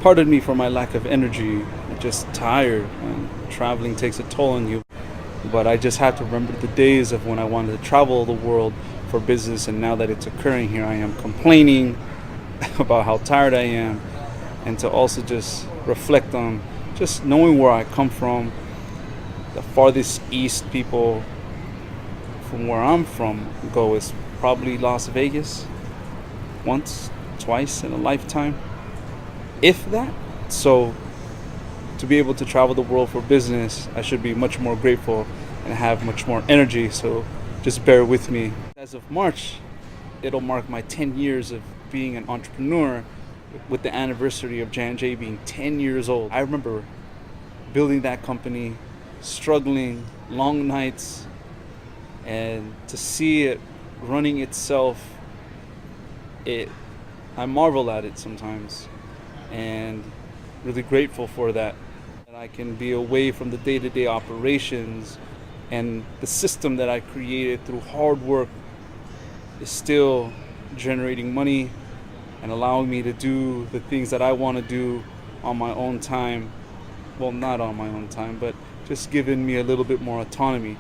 Pardon me for my lack of energy. I'm just tired and traveling takes a toll on you. But I just have to remember the days of when I wanted to travel the world for business, and now that it's occurring, here I am complaining about how tired I am, and to also just reflect on just knowing where I come from. The farthest east people from where I'm from go is probably Las Vegas, once, twice in a lifetime, if that. So to be able to travel the world for business, I should be much more grateful and have much more energy. So just bear with me. As of March, it'll mark my 10 years of being an entrepreneur, with the anniversary of J&J being 10 years old. I remember building that company, struggling, long nights, and to see it running itself, I marvel at it sometimes, and really grateful for that. And I can be away from the day-to-day operations, and the system that I created through hard work is still generating money and allowing me to do the things that I want to do on my own time. Well, not on my own time, but just giving me a little bit more autonomy.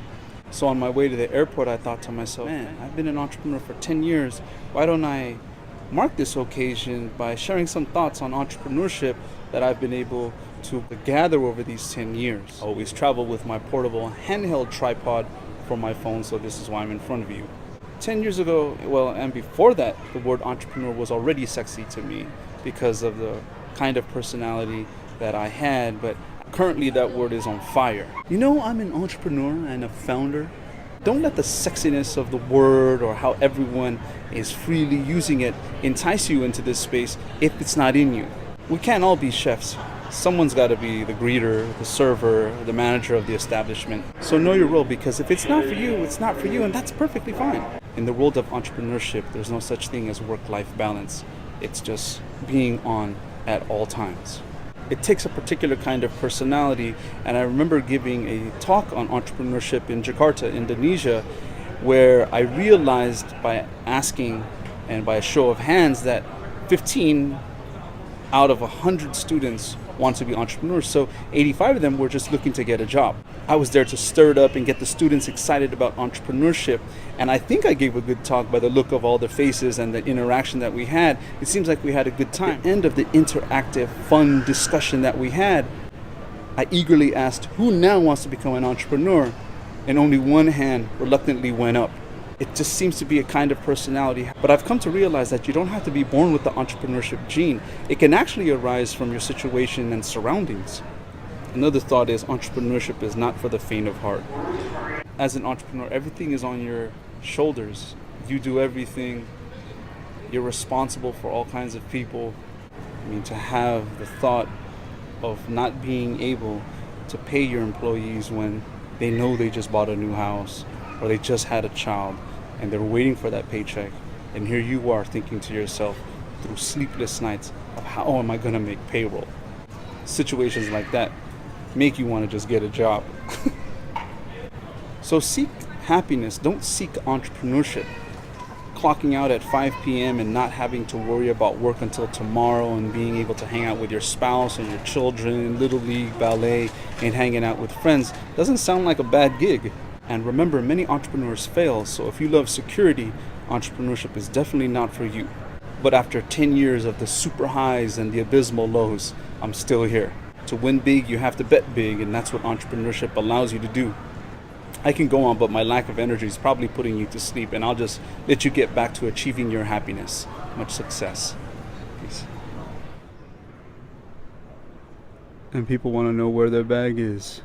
So on my way to the airport, I thought to myself, man, I've been an entrepreneur for 10 years. Why don't I mark this occasion by sharing some thoughts on entrepreneurship that I've been able to gather over these 10 years. I always travel with my portable handheld tripod for my phone, so this is why I'm in front of you. 10 years ago, well, and before that, the word entrepreneur was already sexy to me because of the kind of personality that I had, but currently that word is on fire. You know, I'm an entrepreneur and a founder. Don't let the sexiness of the word or how everyone is freely using it entice you into this space if it's not in you. We can't all be chefs. Someone's got to be the greeter, the server, the manager of the establishment. So know your role, because if it's not for you, it's not for you, and that's perfectly fine. In the world of entrepreneurship, there's no such thing as work-life balance. It's just being on at all times. It takes a particular kind of personality, and I remember giving a talk on entrepreneurship in Jakarta, Indonesia, where I realized by asking and by a show of hands that 15 out of 100 students want to be entrepreneurs, so 85 of them were just looking to get a job. I was there to stir it up and get the students excited about entrepreneurship, and I think I gave a good talk by the look of all the faces and the interaction that we had. It seems like we had a good time. At the end of the interactive, fun discussion that we had, I eagerly asked, who now wants to become an entrepreneur? And only one hand reluctantly went up. It just seems to be a kind of personality. But I've come to realize that you don't have to be born with the entrepreneurship gene. It can actually arise from your situation and surroundings. Another thought is entrepreneurship is not for the faint of heart. As an entrepreneur, everything is on your shoulders. You do everything. You're responsible for all kinds of people. I mean, to have the thought of not being able to pay your employees when they know they just bought a new house, or they just had a child and they're waiting for that paycheck, and here you are thinking to yourself through sleepless nights of how am I going to make payroll. Situations like that make you want to just get a job. So seek happiness, don't seek entrepreneurship. Clocking out at 5 p.m. and not having to worry about work until tomorrow, and being able to hang out with your spouse and your children, little league, ballet, and hanging out with friends doesn't sound like a bad gig. And remember, many entrepreneurs fail, so if you love security, entrepreneurship is definitely not for you. But after 10 years of the super highs and the abysmal lows, I'm still here. To win big, you have to bet big, and that's what entrepreneurship allows you to do. I can go on, but my lack of energy is probably putting you to sleep, and I'll just let you get back to achieving your happiness. Much success. Peace. And people want to know where their bag is.